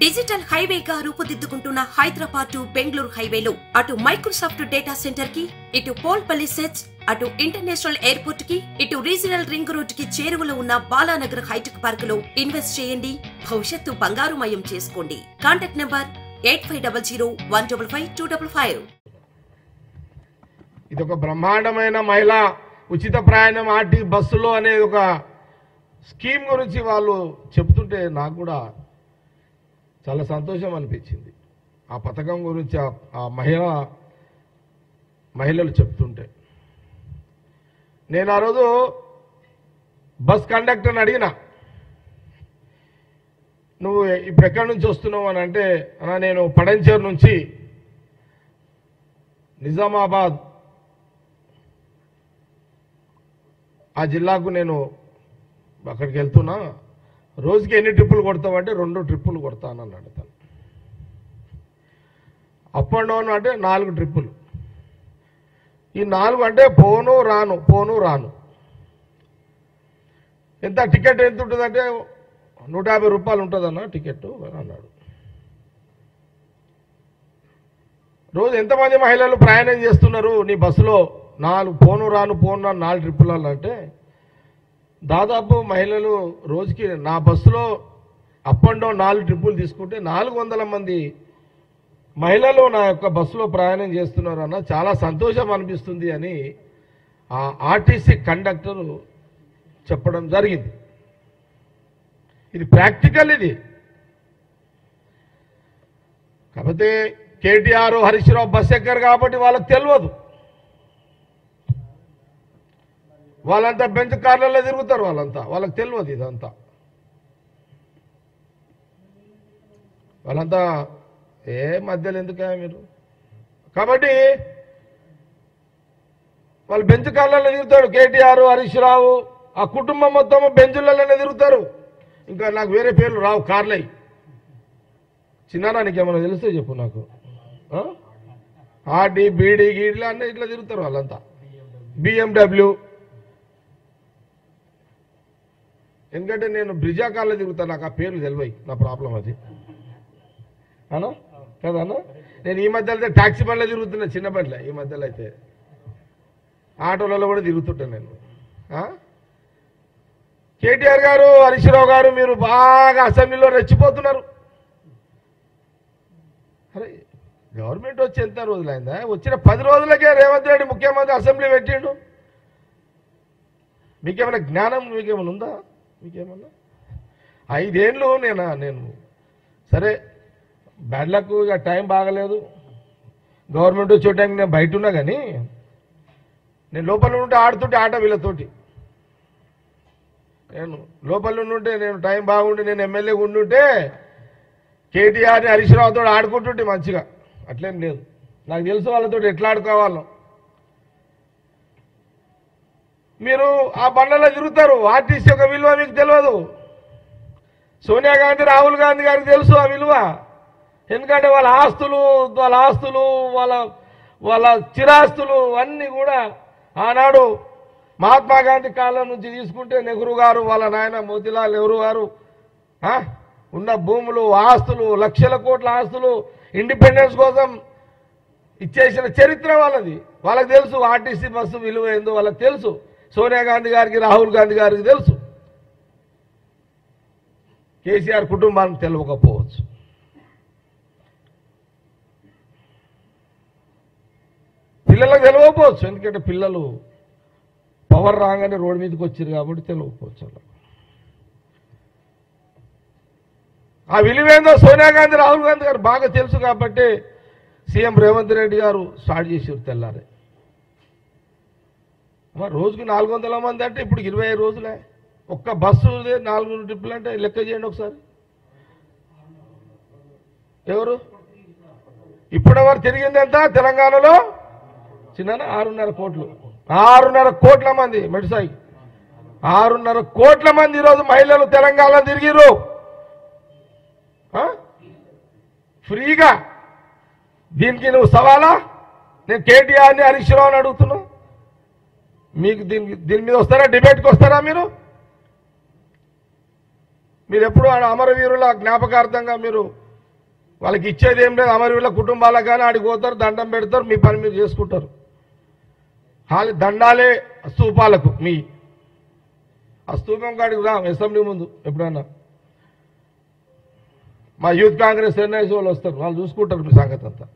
Digital హైవేగా రూపుదిద్దుకుంటున్న Hyderabad to Bengaluru హైవేలో అటు Microsoft data centre కి, ఇటు పోల్పల్లి సెట్స్, అటు ఇంటర్నేషనల్ ఎయిర్పోర్ట్ కి, ఇటు రీజనల్ రింగ్ రోడ్ కి చేరువలో ఉన్న బాలానగర్ హైటెక్ పార్క్ లో ఇన్వెస్ట్ చేయండి. భవిష్యత్తు బంగారుమయం చేసుకోండి. Contact number 8500155255. ఇది ఒక బ్రహ్మాండమైన మహిళా ఉచిత ప్రయాణం ఆర్టీ బస్సులో అనేది ఒక స్కీమ్ గురించి వాళ్ళు చెప్తుంటే నాకు కూడా చాలా సంతోషం అనిపించింది. ఆ పథకం గురించి ఆ మహిళలు చెప్తుంటే నేను ఆ రోజు బస్ కండక్టర్ని అడిగిన, నువ్వు ఇప్పుడు ఎక్కడి నుంచి వస్తున్నావు అని అంటే, అన్నా నేను పడంచేరు నుంచి నిజామాబాద్ ఆ జిల్లాకు నేను అక్కడికి వెళ్తున్నా, రోజుకి ఎన్ని ట్రిప్పులు కొడతావంటే 2 ట్రిప్పులు కొడతానని అడుగుతాను. అప్ అండ్ డౌన్ అంటే 4 ట్రిప్పులు. ఈ 4 అంటే పోను రాను. ఎంత టికెట్ ఎంత ఉంటుందంటే 150 రూపాయలు ఉంటుందన్న టికెట్ అన్నాడు. రోజు ఎంతమంది మహిళలు ప్రయాణం చేస్తున్నారు నీ బస్సులో? 4 పోను రాను 4 ట్రిప్పులు అంటే దాదాపు మహిళలు రోజుకి నా బస్సులో అప్ అండ్ డౌన్ 4 ట్రిప్పులు తీసుకుంటే 400 మంది మహిళలు నా యొక్క బస్సులో ప్రయాణం చేస్తున్నారు అన్న, చాలా సంతోషం అనిపిస్తుంది అని ఆ ఆర్టీసీ కండక్టరు చెప్పడం జరిగింది. ఇది ప్రాక్టికల్. ఇది కాకపోతే కేటీఆర్ హరీష్ రావు బస్ ఎక్కరు కాబట్టి వాళ్ళకి తెలియదు. వాళ్ళంతా బెంచ్ కార్లలో తిరుగుతారు, వాళ్ళకి తెలియదు ఇదంతా. వాళ్ళంతా ఏ మధ్యలో ఎందుకే మీరు? కాబట్టి వాళ్ళు బెంచ్ కార్లలో తిరుగుతాడు కేటీఆర్ హరీష్ రావు, ఆ కుటుంబం మొత్తం బెంచులలోనే తిరుగుతారు. ఇంకా నాకు వేరే పేర్లు రావు, కార్లై. చిన్నారా నీకేమన్నా తెలిస్తే చెప్పు నాకు. ఆర్డీ బీడీ గీడీలు అన్నీ ఇట్లా తిరుగుతారు వాళ్ళంతా. BMW. ఎందుకంటే నేను బ్రిజా కార్లో తిరుగుతాను, నాకు ఆ పేర్లు తెలివై. నా ప్రాబ్లం అది అన్నా కదన్నా. నేను ఈ మధ్యలో అయితే ట్యాక్సీ బండ్లో తిరుగుతున్నా, చిన్న బండ్లే. ఈ మధ్యలో అయితే ఆటోలలో కూడా తిరుగుతుంటాను నేను. కేటీఆర్ గారు హరీష్ రావు గారు మీరు బాగా అసెంబ్లీలో రెచ్చిపోతున్నారు. అరే గవర్నమెంట్ వచ్చి ఎంత రోజులైందా? వచ్చిన 10 రోజులకే రేవంత్ రెడ్డి ముఖ్యమంత్రి అసెంబ్లీ పెట్టిండు. మీకేమైనా జ్ఞానం మీకేమైనా ఉందా? మీకేమన్నా 5 ఏళ్ళు నేను సరే బ్యాడ్ లక్, ఇక టైం బాగలేదు. గవర్నమెంట్ వచ్చే టైంకి నేను బయట ఉన్నా, కానీ నేను లోపల ఉంటే ఆడుతుంటే ఆట వీళ్ళతోటి. నేను లోపల ఉంటే నేను టైం బాగుండి నేను ఎమ్మెల్యేగా ఉండుంటే కేటీఆర్ని హరీష్ రావుతో ఆడుకుంటుంటే మంచిగా. అట్లేం లేదు, నాకు తెలుసు వాళ్ళతో ఎట్లా ఆడుకోవాలో. మీరు ఆ బండ్లలో తిరుగుతారు, ఆర్టీసీ యొక్క విలువ మీకు తెలియదు. సోనియా గాంధీ రాహుల్ గాంధీ గారికి తెలుసు ఆ విలువ. ఎందుకంటే వాళ్ళ ఆస్తులు వాళ్ళ చిరాస్తులు అన్నీ కూడా ఆనాడు మహాత్మా గాంధీ కాలం నుంచి తీసుకుంటే నెహ్రూ గారు వాళ్ళ నాయన మోతీలాల్ నెహ్రూ గారు ఉన్న భూములు ఆస్తులు లక్షల కోట్ల ఆస్తులు ఇండిపెండెన్స్ కోసం ఇచ్చేసిన చరిత్ర వాళ్ళది. వాళ్ళకి తెలుసు ఆర్టీసీ బస్సు విలువ ఏందో వాళ్ళకి తెలుసు. సోనియా గాంధీ గారికి రాహుల్ గాంధీ గారికి తెలుసు. కేసీఆర్ కుటుంబానికి తెలియకపోవచ్చు. పిల్లలకు తెలియకపోవచ్చు, ఎందుకంటే పిల్లలు పవర్ రాగానే రోడ్డు మీదకి వచ్చారు కాబట్టి తెలియకపోవచ్చు. ఆ విలువేందో సోనియా గాంధీ రాహుల్ గాంధీ గారు బాగా తెలుసు కాబట్టి సీఎం రేవంత్ రెడ్డి గారు స్టార్ట్ చేసారు తెల్లారే. రోజుకి 400 మంది అంటే ఇప్పుడు 25 రోజులే. ఒక్క బస్సు 4 ట్రిప్పులు అంటే లెక్క చేయండి ఒకసారి. ఎవరు ఇప్పటివరకు తిరిగింది ఎంత తెలంగాణలో? చిన్న 6.5 కోట్లు. 6.5 కోట్ల మంది మెడిసాయి. 6.5 కోట్ల మంది ఈరోజు మహిళలు తెలంగాణలో తిరిగిరు ఫ్రీగా. దీనికి నువ్వు సవాలా? నేను కేటీఆర్ని హరీష్ రావుని అడుగుతున్నా, మీకు దీని మీద వస్తారా? డిబేట్కి వస్తారా? మీరు ఎప్పుడు అమరవీరుల జ్ఞాపకార్థంగా మీరు వాళ్ళకి ఇచ్చేది ఏం లేదు. అమరవీరుల కుటుంబాలకు కానీ ఆడికి పోతారు, దండం పెడతారు, మీ పని మీరు చేసుకుంటారు. దండాలే స్తూపాలకు మీ ఆ స్తూపం కాడికి రా అసెంబ్లీ ముందు ఎప్పుడన్నా మా యూత్ కాంగ్రెస్ ఎన్ఐసి వాళ్ళు వస్తారు, వాళ్ళు చూసుకుంటారు మీ సంగతి అంతా.